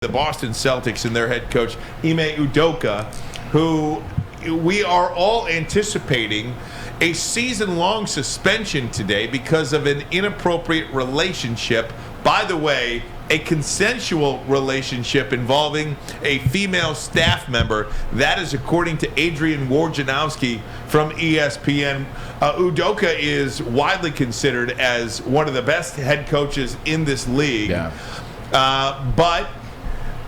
the Boston Celtics and their head coach, Ime Udoka, who we are all anticipating a season-long suspension today because of an inappropriate relationship. By the way, a consensual relationship involving a female staff member. That is according to Adrian Wojnarowski from ESPN. Udoka is widely considered as one of the best head coaches in this league. Yeah. But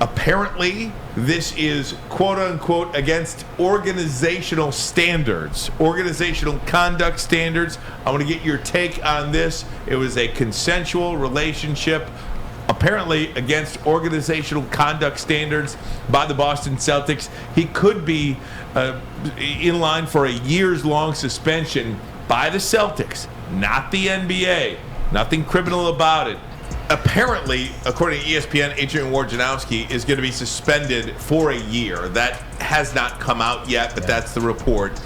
apparently this is quote-unquote against organizational standards, organizational conduct standards. I want to get your take on this. It was a consensual relationship, apparently against organizational conduct standards by the Boston Celtics. He could be in line for a years-long suspension by the Celtics, not the NBA. Nothing criminal about it. Apparently, according to ESPN, Adrian Wojnarowski is going to be suspended for a year. That has not come out yet, but that's the report.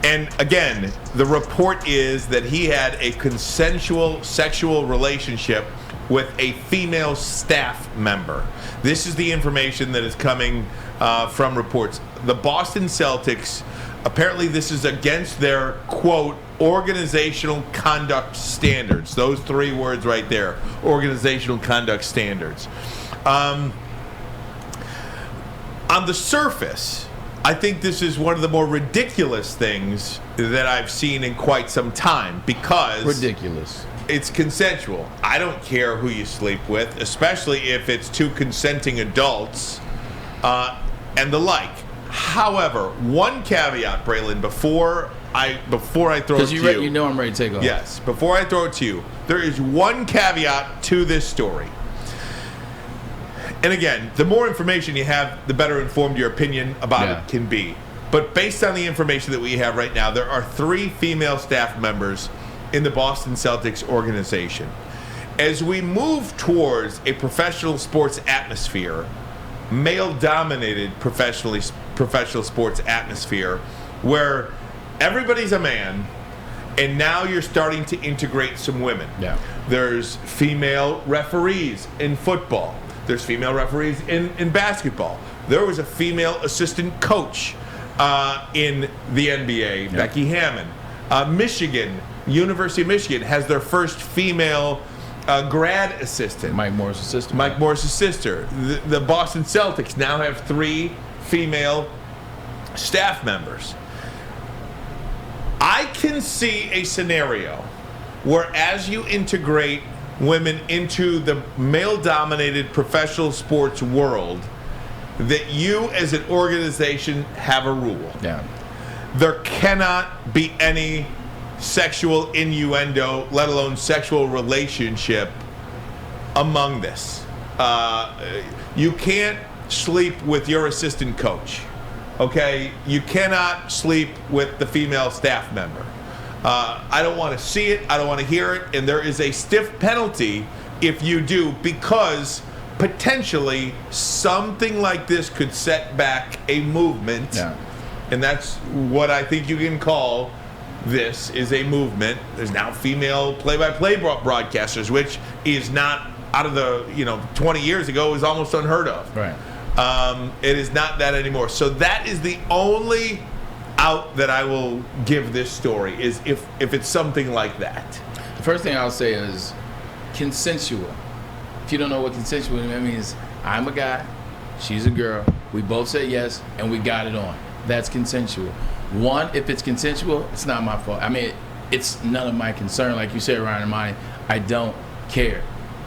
And again, the report is that he had a consensual sexual relationship with a female staff member. This is the information that is coming from reports. The Boston Celtics, apparently this is against their, quote, organizational conduct standards. Those three words right there, organizational conduct standards. On the surface, I think this is one of the more ridiculous things that I've seen in quite some time because Ridiculous. It's consensual. I don't care who you sleep with, especially if it's two consenting adults and the like. However, one caveat, Braylon, before I throw it to you. You know I'm ready to take off. Yes, before I throw it to you, there is one caveat to this story. And again, the more information you have, the better informed your opinion about it can be. But based on the information that we have right now, there are 3 female staff members in the Boston Celtics organization. As we move towards a professional sports atmosphere, male-dominated professional sports atmosphere, where everybody's a man, and now you're starting to integrate some women. Yeah. There's female referees in football. There's female referees in basketball. There was a female assistant coach in the NBA, Becky Hammond. Michigan, University of Michigan, has their first female grad assistant. Mike Morris' sister. Mike Morris' sister. The Boston Celtics now have 3 female staff members. I can see a scenario where as you integrate women into the male-dominated professional sports world, that you as an organization have a rule. Yeah. There cannot be any sexual innuendo, let alone sexual relationship among this. You can't sleep with your assistant coach. Okay, you cannot sleep with the female staff member. I don't want to see it. I don't want to hear it. And there is a stiff penalty if you do, because potentially something like this could set back a movement. Yeah. And that's what I think you can call this, is a movement. There's now female play-by-play broadcasters, which is not out of the 20 years ago is almost unheard of. Right. It is not that anymore. So that is the only out that I will give this story, is if it's something like that. The first thing I'll say is consensual. If you don't know what consensual means, that means I'm a guy, she's a girl, we both said yes, and we got it on. That's consensual. One, if it's consensual, it's not my fault. I mean, it's none of my concern. Like you said, Ryan Ermanni, I don't care.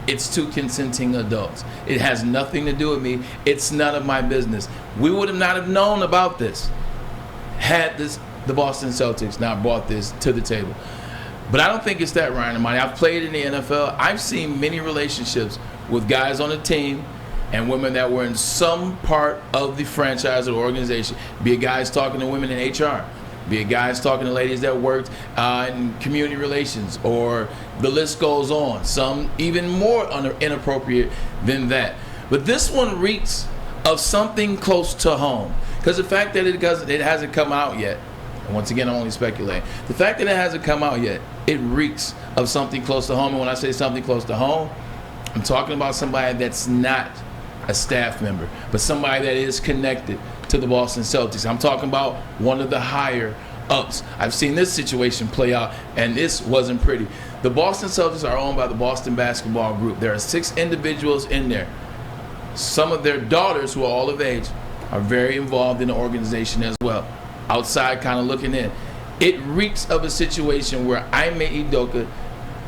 It's 2 consenting adults. It has nothing to do with me. It's none of my business. We would have not have known about this had the Boston Celtics not brought this to the table. But I don't think it's that, Ryan Ermanni. I've played in the NFL. I've seen many relationships with guys on the team and women that were in some part of the franchise or the organization. Be it guys talking to women in HR. Be it guys talking to ladies that worked in community relations, or the list goes on. Some even more inappropriate than that. But this one reeks of something close to home. Because the fact that it hasn't come out yet, and once again, I'm only speculating. The fact that it hasn't come out yet, it reeks of something close to home. And when I say something close to home, I'm talking about somebody that's not a staff member, but somebody that is connected to the Boston Celtics. I'm talking about one of the higher ups. I've seen this situation play out, and this wasn't pretty. The Boston Celtics are owned by the Boston Basketball Group. There are 6 individuals in there. Some of their daughters, who are all of age, are very involved in the organization as well. Outside, kind of looking in. It reeks of a situation where Ime Udoka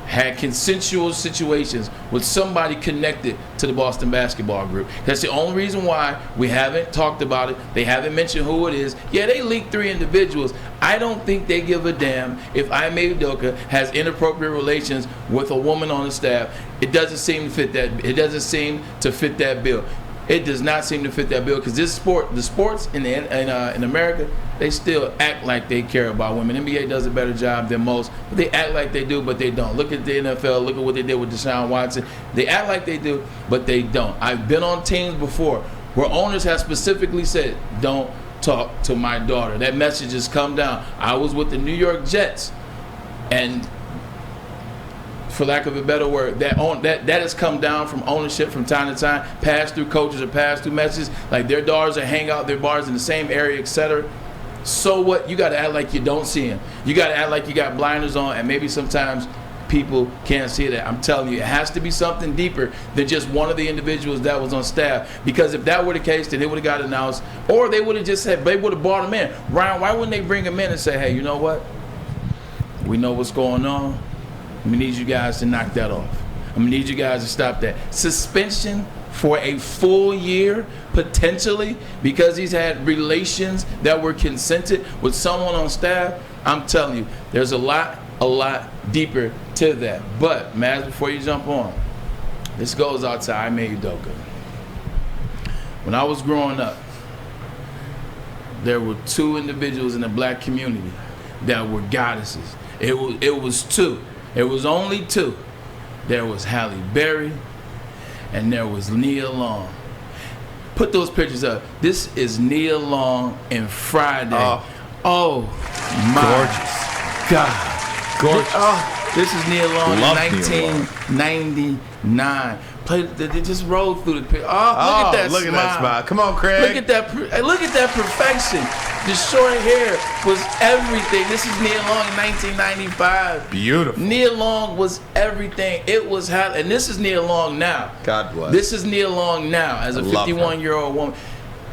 had consensual situations with somebody connected to the Boston Basketball Group. That's the only reason why we haven't talked about it. They haven't mentioned who it is. Yeah, they leaked 3 individuals. I don't think they give a damn if Ime Udoka has inappropriate relations with a woman on the staff. It doesn't seem to fit that. It doesn't seem to fit that bill. It does not seem to fit that bill because this sport, the sports in America, they still act like they care about women. NBA does a better job than most, but they act like they do, but they don't. Look at the NFL. Look at what they did with Deshaun Watson. They act like they do, but they don't. I've been on teams before where owners have specifically said, "Don't talk to my daughter." That message has come down. I was with the New York Jets, and for lack of a better word, that has come down from ownership from time to time, passed through coaches or passed through messages, like their daughters are hang out their bars in the same area, etc. So what? You got to act like you don't see them. You got to act like you got blinders on, and maybe sometimes people can't see that. I'm telling you, it has to be something deeper than just one of the individuals that was on staff. Because if that were the case, then it would have got announced, or they would have just said, they would have brought him in. Ryan, why wouldn't they bring him in and say, "Hey, you know what? We know what's going on. We need you guys to knock that off. I'm going to need you guys to stop that." Suspension for a full year, potentially, because he's had relations that were consented with someone on staff. I'm telling you, there's a lot deeper to that. But, Maz, before you jump on, this goes out to Ime Udoka. When I was growing up, there were 2 individuals in the black community that were goddesses. It was 2. It was only 2. There was Halle Berry and there was Nia Long. Put those pictures up. This is Nia Long and Friday. Oh my God. Gorgeous. This is Nia Long Love in 1999. They just rolled through the picture. Look at that smile. Come on, Craig. Look at that perfection. The short hair was everything. This is Nia Long in 1995. Beautiful. Nia Long was everything. It was how, and this is Nia Long now. God bless. This is Nia Long now as a 51-year-old woman.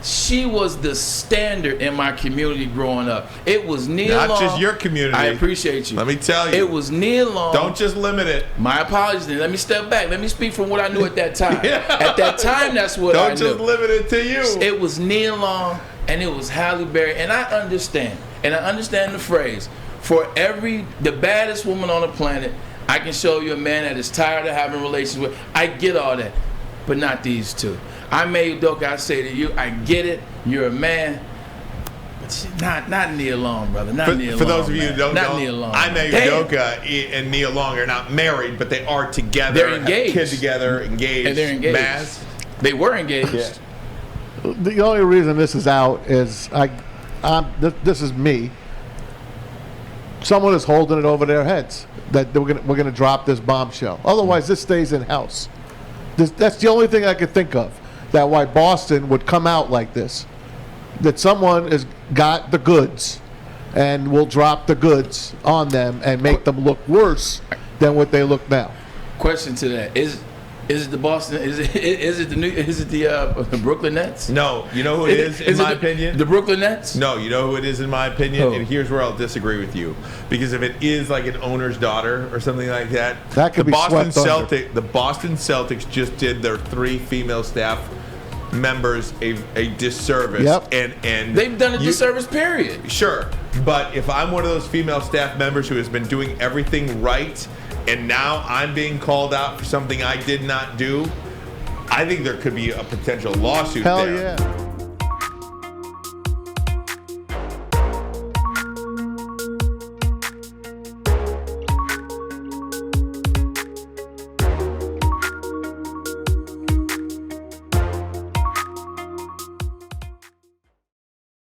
She was the standard in my community growing up. It was Nia Long. Not just your community. I appreciate you. Let me tell you. It was Nia Long. Don't just limit it. My apologies. Let me step back. Let me speak from what I knew at that time. At that time, that's what I knew. Don't just limit it to you. It was Nia Long and it was Halle Berry. And I understand. And I understand the phrase. For the baddest woman on the planet, I can show you a man that is tired of having relations with. I get all that. But not these 2. Ime Udoka, I say to you, I get it. You're a man. But not Nia Long, brother. Not Nia Long. For those of you who don't know, Nia Long. Ime Udoka and Nia Long are not married, but they are together. They're engaged. Have a kid together, engaged. And they're engaged. Maz? They were engaged. Yeah. The only reason this is out is this is me. Someone is holding it over their heads that we're gonna drop this bombshell. Otherwise, this stays in house. That's the only thing I could think of. That why Boston would come out like this. That someone has got the goods and will drop the goods on them and make them look worse than what they look now. Question to that. Is it the Boston? Is it the Brooklyn Nets? No. You know who it is in my opinion? The Brooklyn Nets? No. You know who it is in my opinion? Who? And here's where I'll disagree with you. Because if it is like an owner's daughter or something like that, that could be swept under. The Boston Celtics just did their 3 female staff members a disservice. Yep. And they've done a disservice, period. Sure. But if I'm one of those female staff members who has been doing everything right, and now I'm being called out for something I did not do, I think there could be a potential lawsuit Hell there. Yeah.